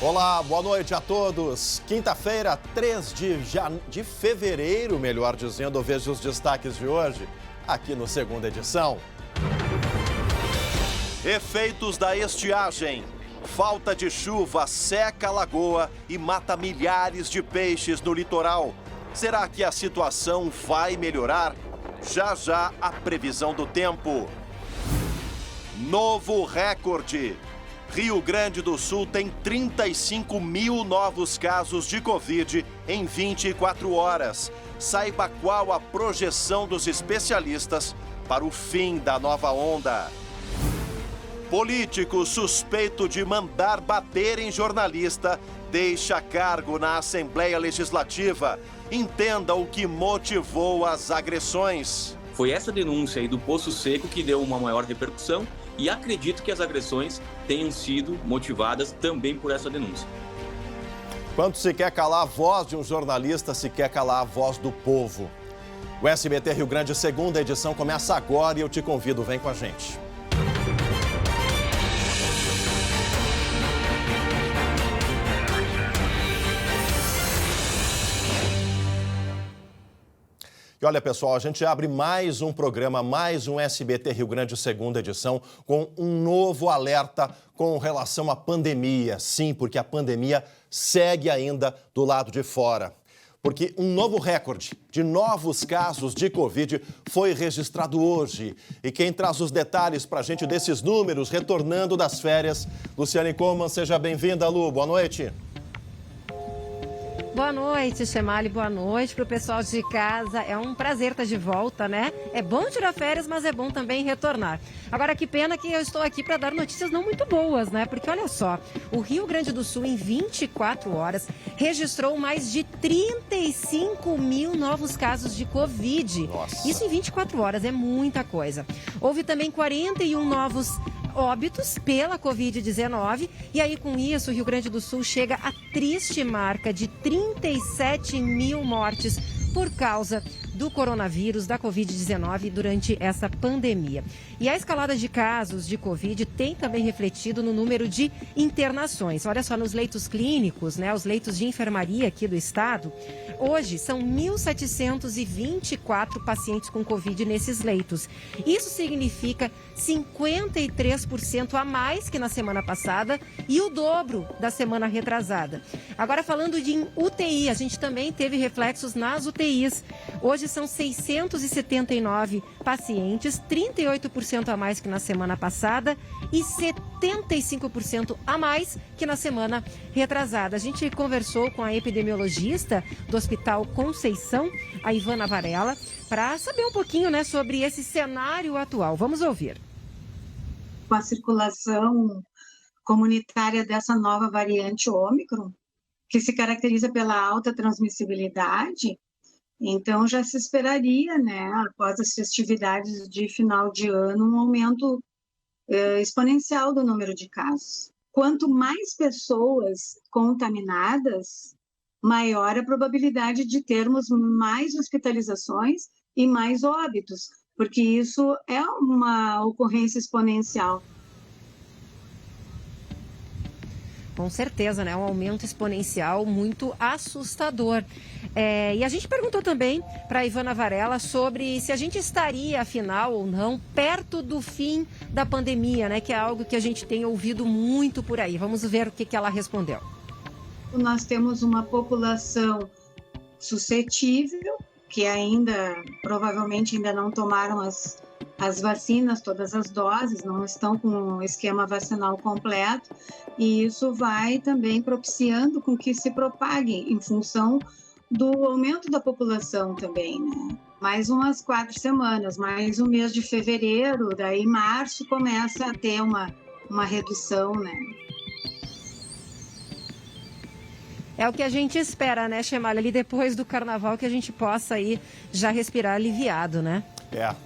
Olá, boa noite a todos. Quinta-feira, 3 de fevereiro, melhor dizendo, veja os destaques de hoje, aqui no Segunda Edição. Efeitos da estiagem. Falta de chuva seca a lagoa e mata milhares de peixes no litoral. Será que a situação vai melhorar? Já já a previsão do tempo. Novo recorde. Rio Grande do Sul tem 35 mil novos casos de Covid em 24 horas. Saiba qual a projeção dos especialistas para o fim da nova onda. Político suspeito de mandar bater em jornalista deixa cargo na Assembleia Legislativa. Entenda o que motivou as agressões. Foi essa denúncia aí do Poço Seco que deu uma maior repercussão e acredito que as agressões tenham sido motivadas também por essa denúncia. Quando se quer calar a voz de um jornalista, se quer calar a voz do povo. O SBT Rio Grande, segunda edição, começa agora e eu te convido, vem com a gente. E olha, pessoal, a gente abre mais um programa, mais um SBT Rio Grande, segunda edição, com um novo alerta com relação à pandemia. Sim, porque a pandemia segue ainda do lado de fora. Porque um novo recorde de novos casos de Covid foi registrado hoje. E quem traz os detalhes para a gente desses números, retornando das férias, Luciane Coman, seja bem-vinda, Lu. Boa noite. Boa noite, Chemali. Boa noite para o pessoal de casa. É um prazer estar de volta, né? É bom tirar férias, mas é bom também retornar. Agora, que pena que eu estou aqui para dar notícias não muito boas, né? Porque, olha só, o Rio Grande do Sul, em 24 horas, registrou mais de 35 mil novos casos de Covid. Nossa. Isso em 24 horas, é muita coisa. Houve também 41 novos óbitos pela Covid-19 e aí com isso o Rio Grande do Sul chega à triste marca de 37 mil mortes por causa do coronavírus, da Covid-19 durante essa pandemia. E a escalada de casos de Covid tem também refletido no número de internações. Olha só, nos leitos clínicos, né, os leitos de enfermaria aqui do estado, hoje são 1.724 pacientes com Covid nesses leitos. Isso significa 53% a mais que na semana passada e o dobro da semana retrasada. Agora, falando de UTI, a gente também teve reflexos nas UTIs. Hoje são 679 pacientes, 38% a mais que na semana passada e 75% a mais que na semana retrasada. A gente conversou com a epidemiologista do Hospital Conceição, a Ivana Varela, para saber um pouquinho, né, sobre esse cenário atual. Vamos ouvir. Com a circulação comunitária dessa nova variante Ômicron, que se caracteriza pela alta transmissibilidade, então já se esperaria, né, após as festividades de final de ano, um aumento exponencial do número de casos. Quanto mais pessoas contaminadas, maior a probabilidade de termos mais hospitalizações e mais óbitos, porque isso é uma ocorrência exponencial. Com certeza, né? Um aumento exponencial muito assustador. E a gente perguntou também para a Ivana Varela sobre se a gente estaria, afinal ou não, perto do fim da pandemia, né? Que é algo que a gente tem ouvido muito por aí. Vamos ver o que ela respondeu. Nós temos uma população suscetível, que provavelmente ainda não tomaram as vacinas, todas as doses, não estão com o esquema vacinal completo, e isso vai também propiciando com que se propague em função do aumento da população também, né? Mais umas 4 semanas, mais um mês de fevereiro, daí março começa a ter uma redução, né? É o que a gente espera, né, Chemali, ali depois do carnaval, que a gente possa aí já respirar aliviado, né?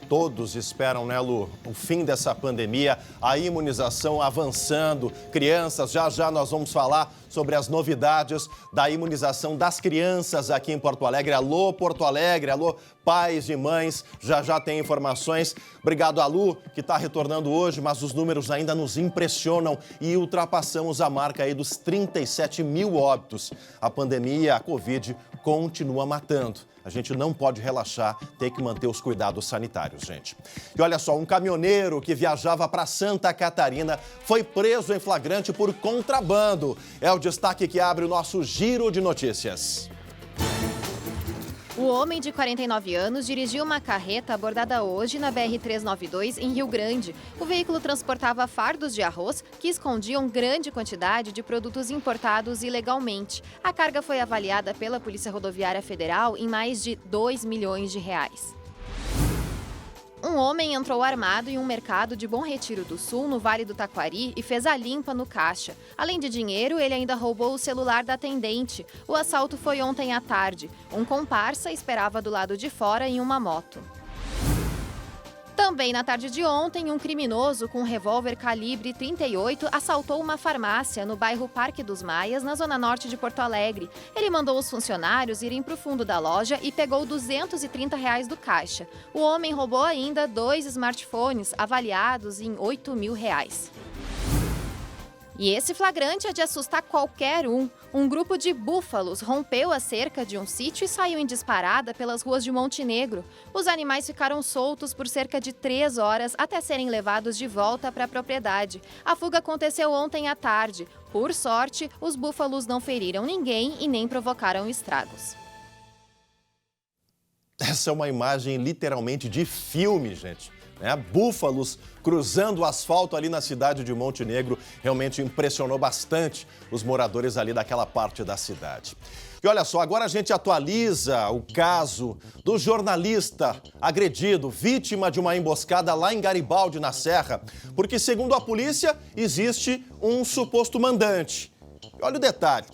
Todos esperam, né, Lu, o fim dessa pandemia, a imunização avançando, crianças, já nós vamos falar sobre as novidades da imunização das crianças aqui em Porto Alegre. Alô, Porto Alegre, alô, pais e mães, já tem informações. Obrigado a Lu, que está retornando hoje, mas os números ainda nos impressionam e ultrapassamos a marca aí dos 37 mil óbitos. A pandemia, a Covid, continua matando. A gente não pode relaxar, tem que manter os cuidados sanitários, gente. E olha só, um caminhoneiro que viajava para Santa Catarina foi preso em flagrante por contrabando. É o destaque que abre o nosso Giro de Notícias. O homem de 49 anos dirigiu uma carreta abordada hoje na BR-392, em Rio Grande. O veículo transportava fardos de arroz que escondiam grande quantidade de produtos importados ilegalmente. A carga foi avaliada pela Polícia Rodoviária Federal em mais de 2 milhões de reais. Um homem entrou armado em um mercado de Bom Retiro do Sul, no Vale do Taquari, e fez a limpa no caixa. Além de dinheiro, ele ainda roubou o celular da atendente. O assalto foi ontem à tarde. Um comparsa esperava do lado de fora em uma moto. Também na tarde de ontem, um criminoso com um revólver calibre 38 assaltou uma farmácia no bairro Parque dos Maias, na zona norte de Porto Alegre. Ele mandou os funcionários irem para o fundo da loja e pegou R$230 do caixa. O homem roubou ainda 2 smartphones avaliados em R$8.000. E esse flagrante é de assustar qualquer um. Um grupo de búfalos rompeu a cerca de um sítio e saiu em disparada pelas ruas de Montenegro. Os animais ficaram soltos por cerca de 3 horas até serem levados de volta para a propriedade. A fuga aconteceu ontem à tarde. Por sorte, os búfalos não feriram ninguém e nem provocaram estragos. Essa é uma imagem literalmente de filme, gente. Búfalos cruzando o asfalto ali na cidade de Montenegro realmente impressionou bastante os moradores ali daquela parte da cidade. E olha só, agora a gente atualiza o caso do jornalista agredido, vítima de uma emboscada lá em Garibaldi, na Serra, porque, segundo a polícia, existe um suposto mandante. E olha o detalhe.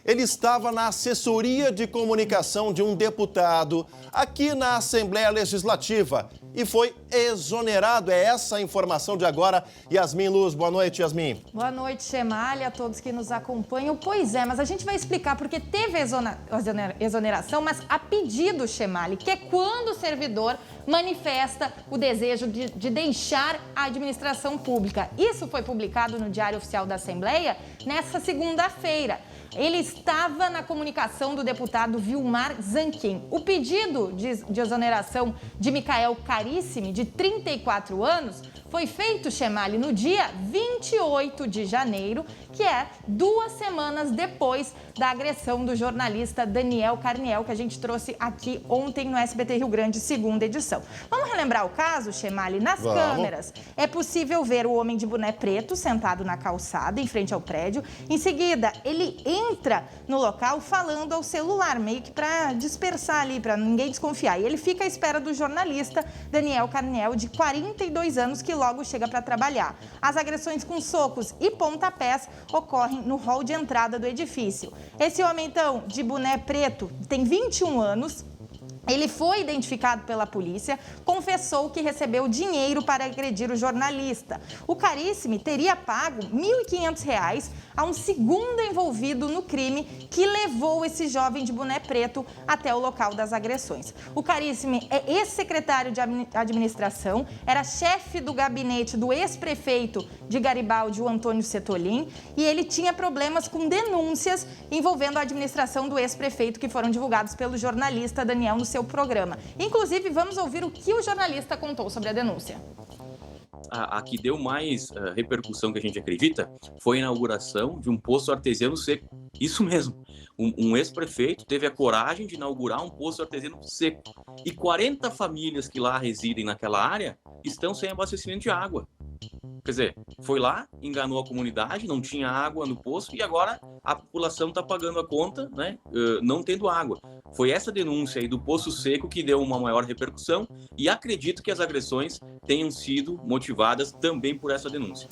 Ele estava na assessoria de comunicação de um deputado aqui na Assembleia Legislativa e foi exonerado. É essa a informação de agora. Yasmin Luz, boa noite, Yasmin. Boa noite, Chemali, a todos que nos acompanham. Pois é, mas a gente vai explicar porque teve exoneração, mas a pedido, Chemali, que é quando o servidor manifesta o desejo de deixar a administração pública. Isso foi publicado no Diário Oficial da Assembleia nessa segunda-feira. Ele estava na comunicação do deputado Vilmar Zanquim. O pedido de exoneração de Micael Carissimi, de 34 anos, foi feito, Chemali, no dia 28 de janeiro, que é 2 semanas depois da agressão do jornalista Daniel Carniel, que a gente trouxe aqui ontem no SBT Rio Grande, segunda edição. Vamos relembrar o caso, Chemali? Nas câmeras é possível ver o homem de boné preto sentado na calçada, em frente ao prédio. Em seguida, ele entra no local falando ao celular, meio que para dispersar ali, para ninguém desconfiar. E ele fica à espera do jornalista Daniel Carniel, de 42 anos, que logo chega para trabalhar. As agressões com socos e pontapés ocorrem no hall de entrada do edifício. Esse homem, então, de boné preto, tem 21 anos. Ele foi identificado pela polícia, confessou que recebeu dinheiro para agredir o jornalista. O Carissimi teria pago R$1.500 a um segundo envolvido no crime que levou esse jovem de boné preto até o local das agressões. O Carissimi é ex-secretário de administração, era chefe do gabinete do ex-prefeito de Garibaldi, o Antônio Setolin, e ele tinha problemas com denúncias envolvendo a administração do ex-prefeito que foram divulgados pelo jornalista Daniel no seu programa. Inclusive, vamos ouvir o que o jornalista contou sobre a denúncia. A que deu mais repercussão que a gente acredita foi a inauguração de um poço artesiano seco. Isso mesmo. Um ex-prefeito teve a coragem de inaugurar um poço artesiano seco. E 40 famílias que lá residem naquela área estão sem abastecimento de água. Quer dizer, foi lá, enganou a comunidade, não tinha água no poço e agora a população está pagando a conta, né, não tendo água. Foi essa denúncia aí do poço seco que deu uma maior repercussão e acredito que as agressões tenham sido motivadas também por essa denúncia.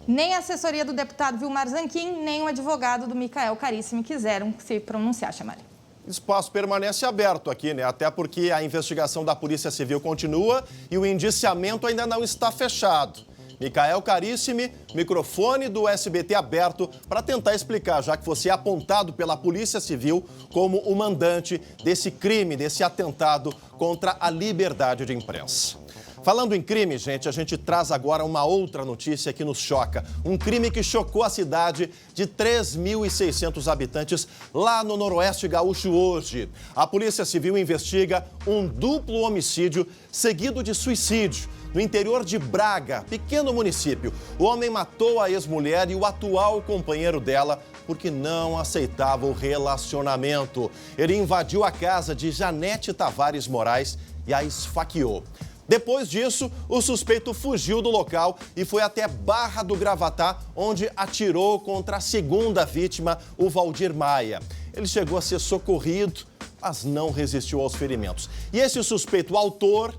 Nem a assessoria do deputado Vilmar Zanquim, nem o advogado do Micael Carissimi quiseram se pronunciar, Chemali. O espaço permanece aberto aqui, né? Até porque a investigação da Polícia Civil continua e o indiciamento ainda não está fechado. Micael Carissimi, microfone do SBT aberto para tentar explicar, já que você é apontado pela Polícia Civil como o mandante desse crime, desse atentado contra a liberdade de imprensa. Falando em crime, gente, a gente traz agora uma outra notícia que nos choca. Um crime que chocou a cidade de 3.600 habitantes lá no Noroeste Gaúcho hoje. A Polícia Civil investiga um duplo homicídio seguido de suicídio no interior de Braga, pequeno município. O homem matou a ex-mulher e o atual companheiro dela porque não aceitava o relacionamento. Ele invadiu a casa de Janete Tavares Moraes e a esfaqueou. Depois disso, o suspeito fugiu do local e foi até Barra do Gravatá, onde atirou contra a segunda vítima, o Valdir Maia. Ele chegou a ser socorrido, mas não resistiu aos ferimentos. E esse suspeito autor,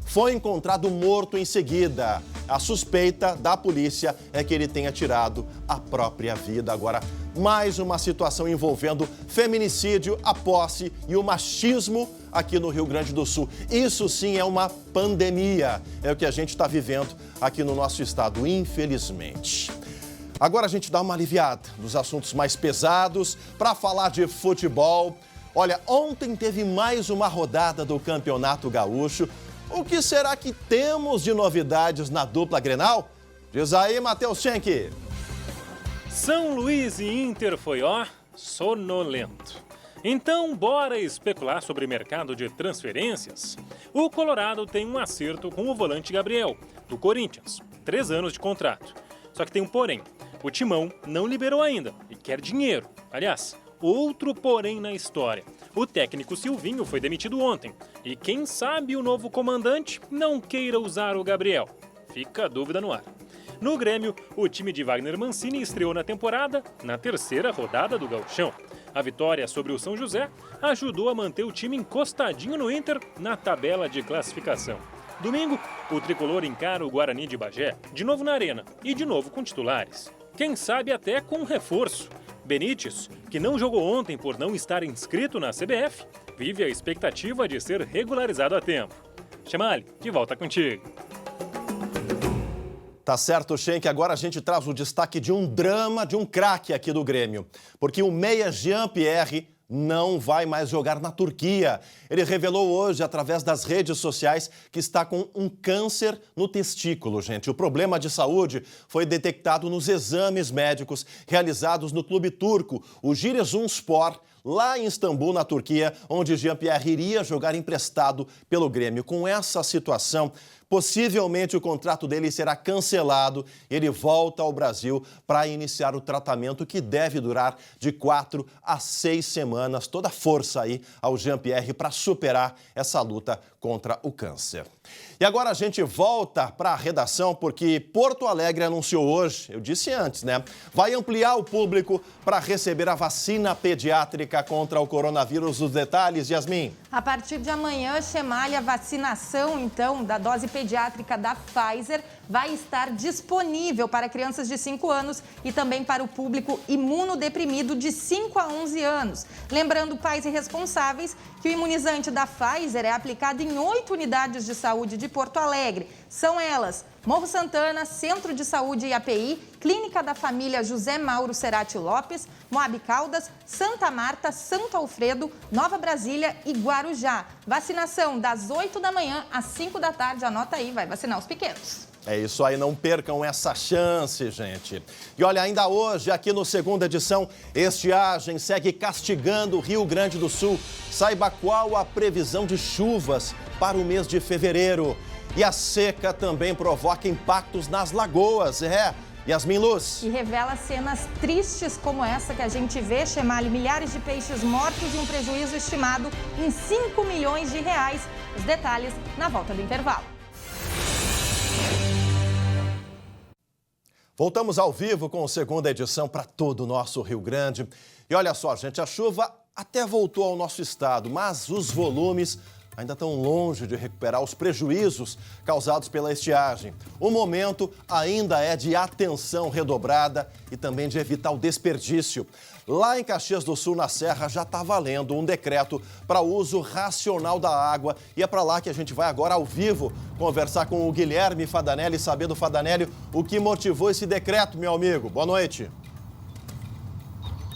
foi encontrado morto em seguida. A suspeita da polícia é que ele tenha tirado a própria vida. Agora, mais uma situação envolvendo feminicídio, a posse e o machismo aqui no Rio Grande do Sul. Isso sim é uma pandemia. É o que a gente está vivendo aqui no nosso estado, infelizmente. Agora a gente dá uma aliviada nos assuntos mais pesados para falar de futebol. Olha, ontem teve mais uma rodada do Campeonato Gaúcho. O que será que temos de novidades na dupla Grenal? Diz aí, Matheus Schenck. São Luís e Inter foi, sonolento. Então, bora especular sobre mercado de transferências? O Colorado tem um acerto com o volante Gabriel, do Corinthians. 3 anos de contrato. Só que tem um porém. O Timão não liberou ainda e quer dinheiro. Aliás, outro porém na história. O técnico Silvinho foi demitido ontem. E quem sabe o novo comandante não queira usar o Gabriel. Fica a dúvida no ar. No Grêmio, o time de Wagner Mancini estreou na temporada na 3ª rodada do Gauchão. A vitória sobre o São José ajudou a manter o time encostadinho no Inter na tabela de classificação. Domingo, o tricolor encara o Guarani de Bagé, de novo na arena e de novo com titulares. Quem sabe até com reforço. Benítez, que não jogou ontem por não estar inscrito na CBF, vive a expectativa de ser regularizado a tempo. Chemali, de volta contigo. Tá certo, Schenck. Agora a gente traz o destaque de um drama, de um craque aqui do Grêmio. Porque o meia Jean-Pierre não vai mais jogar na Turquia. Ele revelou hoje, através das redes sociais, que está com um câncer no testículo, gente. O problema de saúde foi detectado nos exames médicos realizados no clube turco, o Giresunspor, lá em Istambul, na Turquia, onde Jean-Pierre iria jogar emprestado pelo Grêmio. Com essa situação, possivelmente o contrato dele será cancelado. Ele volta ao Brasil para iniciar o tratamento que deve durar de 4 a 6 semanas. Toda força aí ao Jean-Pierre para superar essa luta contra o câncer. E agora a gente volta para a redação porque Porto Alegre anunciou hoje, eu disse antes, vai ampliar o público para receber a vacina pediátrica contra o coronavírus. Os detalhes, Yasmin. A partir de amanhã, Chemali, a vacinação, então, da dose pediátrica da Pfizer vai estar disponível para crianças de 5 anos e também para o público imunodeprimido de 5 a 11 anos. Lembrando, pais e responsáveis, que o imunizante da Pfizer é aplicado em 8 unidades de saúde de Porto Alegre. São elas: Morro Santana, Centro de Saúde e API, Clínica da Família José Mauro Cerati Lopes, Moab Caldas, Santa Marta, Santo Alfredo, Nova Brasília e Guarujá. Vacinação das 8 da manhã às 5 da tarde. Anota aí, vai vacinar os pequenos. É isso aí, não percam essa chance, gente. E olha, ainda hoje, aqui no Segunda Edição, estiagem segue castigando o Rio Grande do Sul. Saiba qual a previsão de chuvas para o mês de fevereiro. E a seca também provoca impactos nas lagoas, Yasmin Luz. E revela cenas tristes como essa que a gente vê, Chemali, milhares de peixes mortos e um prejuízo estimado em 5 milhões de reais. Os detalhes na volta do intervalo. Voltamos ao vivo com a Segunda Edição para todo o nosso Rio Grande. E olha só, gente, a chuva até voltou ao nosso estado, mas os volumes ainda estão longe de recuperar os prejuízos causados pela estiagem. O momento ainda é de atenção redobrada e também de evitar o desperdício. Lá em Caxias do Sul, na Serra, já está valendo um decreto para uso racional da água. E é para lá que a gente vai agora ao vivo conversar com o Guilherme Fadanelli, saber do Fadanelli o que motivou esse decreto, meu amigo. Boa noite.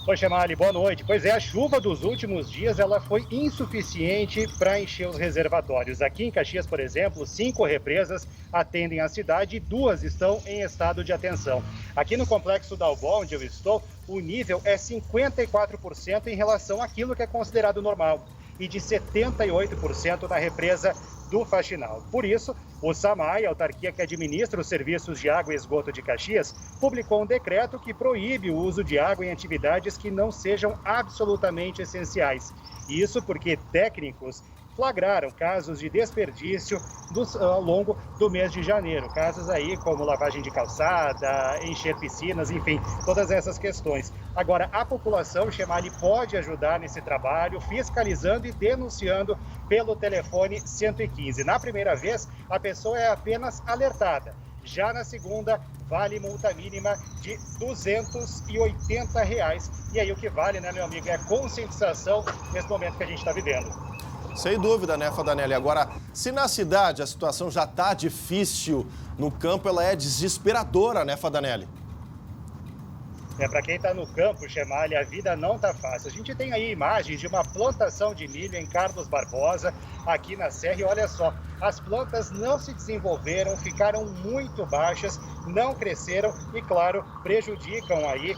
Oi, Chemali, boa noite. Pois é, a chuva dos últimos dias ela foi insuficiente para encher os reservatórios. Aqui em Caxias, por exemplo, 5 represas atendem a cidade e 2 estão em estado de atenção. Aqui no Complexo Dalbó, onde eu estou, o nível é 54% em relação àquilo que é considerado normal e de 78% na represa do Faxinal. Por isso, o SAMAI, a autarquia que administra os serviços de água e esgoto de Caxias, publicou um decreto que proíbe o uso de água em atividades que não sejam absolutamente essenciais. Isso porque técnicos flagraram casos de desperdício ao longo do mês de janeiro. Casos aí como lavagem de calçada, encher piscinas, enfim, todas essas questões. Agora, a população, Chemali, pode ajudar nesse trabalho, fiscalizando e denunciando pelo telefone 115. Na primeira vez, a pessoa é apenas alertada. Já na segunda, vale multa mínima de R$ 280. E aí o que vale, né, meu amigo, é conscientização nesse momento que a gente está vivendo. Sem dúvida, né, Fadanelli? Agora, se na cidade a situação já está difícil, no campo ela é desesperadora, né, Fadanelli? Para quem está no campo, Chemali, a vida não está fácil. A gente tem aí imagens de uma plantação de milho em Carlos Barbosa, aqui na Serra, e olha só, as plantas não se desenvolveram, ficaram muito baixas, não cresceram e, claro, prejudicam aí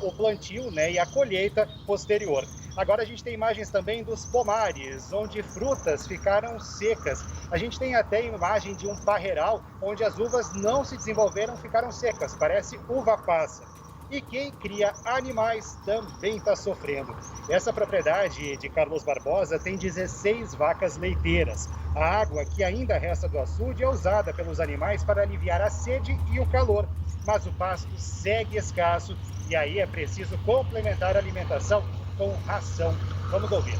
o plantio, né, e a colheita posterior. Agora a gente tem imagens também dos pomares, onde frutas ficaram secas. A gente tem até imagem de um parreiral, onde as uvas não se desenvolveram, ficaram secas, parece uva passa. E quem cria animais também está sofrendo. Essa propriedade de Carlos Barbosa tem 16 vacas leiteiras. A água que ainda resta do açude é usada pelos animais para aliviar a sede e o calor. Mas o pasto segue escasso e aí é preciso complementar a alimentação com ração. Vamos ouvir.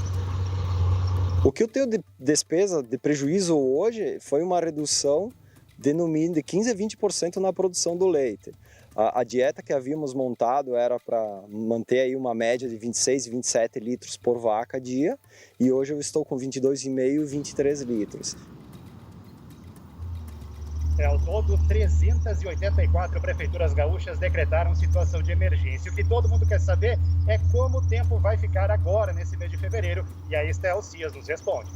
O que eu tenho de despesa, de prejuízo hoje, foi uma redução de no mínimo de 15 a 20% na produção do leite. A dieta que havíamos montado era para manter aí uma média de 26 e 27 litros por vaca dia, e hoje eu estou com 22,5 e 23 litros. Ao todo, 384 prefeituras gaúchas decretaram situação de emergência. O que todo mundo quer saber é como o tempo vai ficar agora, nesse mês de fevereiro. E a Estel Cias nos responde.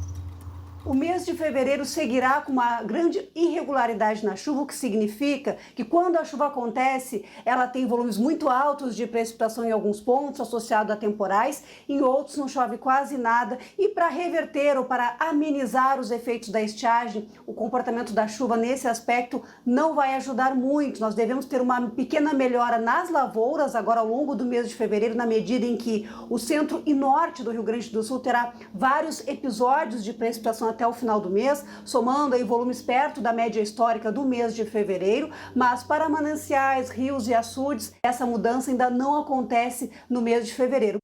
O mês de fevereiro seguirá com uma grande irregularidade na chuva, o que significa que quando a chuva acontece, ela tem volumes muito altos de precipitação em alguns pontos, associado a temporais, em outros não chove quase nada. E para reverter ou para amenizar os efeitos da estiagem, o comportamento da chuva nesse aspecto não vai ajudar muito. Nós devemos ter uma pequena melhora nas lavouras agora ao longo do mês de fevereiro, na medida em que o centro e norte do Rio Grande do Sul terá vários episódios de precipitação até o final do mês, somando aí volumes perto da média histórica do mês de fevereiro, mas para mananciais, rios e açudes, essa mudança ainda não acontece no mês de fevereiro.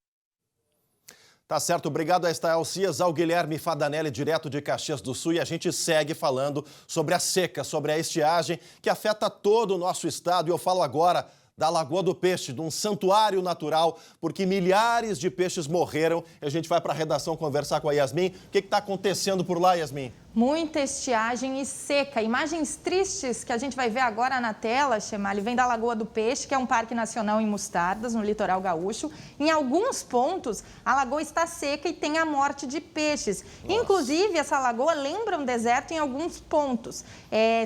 Tá certo, obrigado a Estel Cias, ao Guilherme Fadanelli, direto de Caxias do Sul, e a gente segue falando sobre a seca, sobre a estiagem que afeta todo o nosso estado, e eu falo agora da Lagoa do Peixe, de um santuário natural, porque milhares de peixes morreram. A gente vai para a redação conversar com a Yasmin. O que está acontecendo por lá, Yasmin? Muita estiagem e seca. Imagens tristes que a gente vai ver agora na tela, Chemali, vem da Lagoa do Peixe, que é um parque nacional em Mostardas, no litoral gaúcho. Em alguns pontos, a lagoa está seca e tem a morte de peixes. Nossa. Inclusive, essa lagoa lembra um deserto em alguns pontos.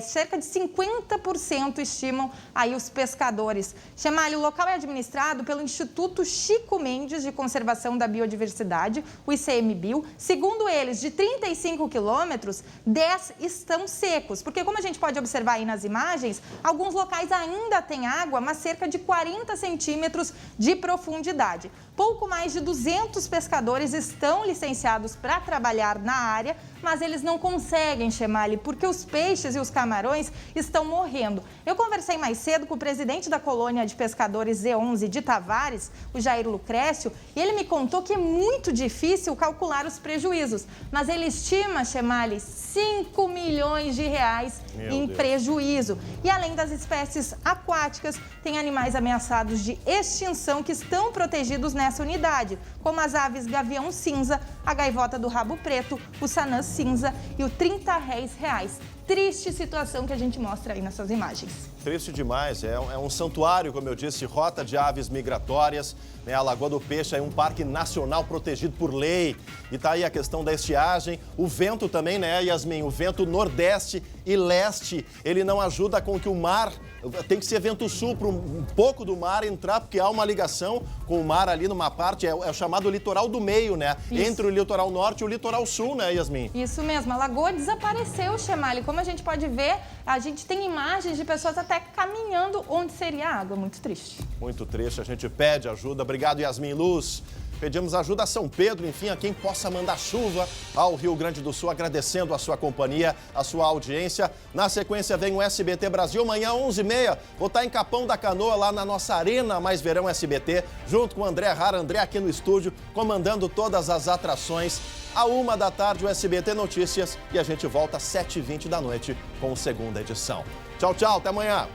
Cerca de 50% estimam aí os pescadores. Chemali, o local é administrado pelo Instituto Chico Mendes de Conservação da Biodiversidade, o ICMBio. Segundo eles, de 35 quilômetros, 10 estão secos, porque como a gente pode observar aí nas imagens, alguns locais ainda têm água, mas cerca de 40 centímetros de profundidade. Pouco mais de 200 pescadores estão licenciados para trabalhar na área, mas eles não conseguem, Chemali, porque os peixes e os camarões estão morrendo. Eu conversei mais cedo com o presidente da colônia de pescadores Z11 de Tavares, o Jair Lucrécio, e ele me contou que é muito difícil calcular os prejuízos, mas ele estima, Chemali, 5 milhões de reais em prejuízo. E além das espécies aquáticas, tem animais ameaçados de extinção que estão protegidos nessa unidade, como as aves gavião cinza, a gaivota do rabo preto, o sanã cinza e o 30 réis reais. Triste situação que a gente mostra aí nessas imagens. Triste demais, é um santuário, como eu disse, rota de aves migratórias, né? A Lagoa do Peixe é um parque nacional protegido por lei. E tá aí a questão da estiagem, o vento também, né, Yasmin? O vento nordeste e leste, ele não ajuda com que o mar, tem que ser vento sul para um pouco do mar entrar, porque há uma ligação com o mar ali numa parte, é o chamado litoral do meio, né? Isso. Entre o litoral norte e o litoral sul, né, Yasmin? Isso mesmo, a lagoa desapareceu, Chemali. Como a gente pode ver, a gente tem imagens de pessoas até caminhando onde seria a água. Muito triste. Muito triste, a gente pede ajuda. Obrigado, Yasmin Luz. Pedimos ajuda a São Pedro, enfim, a quem possa mandar chuva ao Rio Grande do Sul, agradecendo a sua companhia, a sua audiência. Na sequência vem o SBT Brasil, amanhã 11h30. Vou estar em Capão da Canoa, lá na nossa Arena Mais Verão SBT, junto com o André Rara, André aqui no estúdio, comandando todas as atrações. À 1 da tarde, o SBT Notícias, e a gente volta às 7h20 da noite com a segunda edição. Tchau, tchau, até amanhã.